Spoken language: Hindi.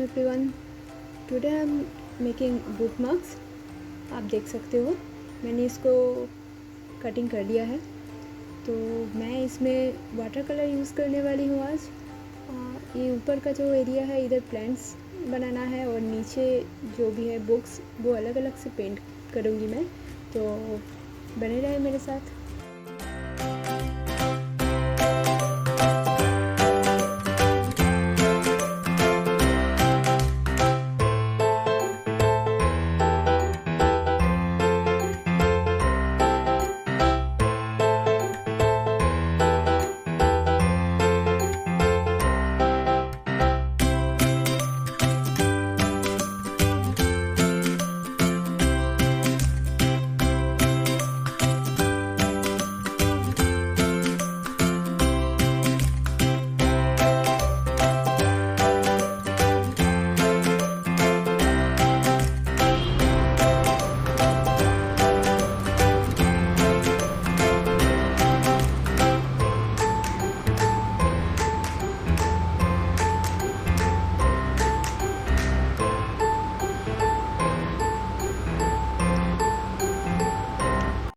everyone. Today I'm making bookmarks. आप देख सकते हो मैंने इसको कटिंग कर लिया है। तो मैं इसमें वाटर कलर यूज़ करने वाली हूँ आज। ये ऊपर का जो एरिया है इधर प्लांट्स बनाना है और नीचे जो भी है बुक्स वो अलग अलग से पेंट करूँगी मैं। तो बने रहे मेरे साथ।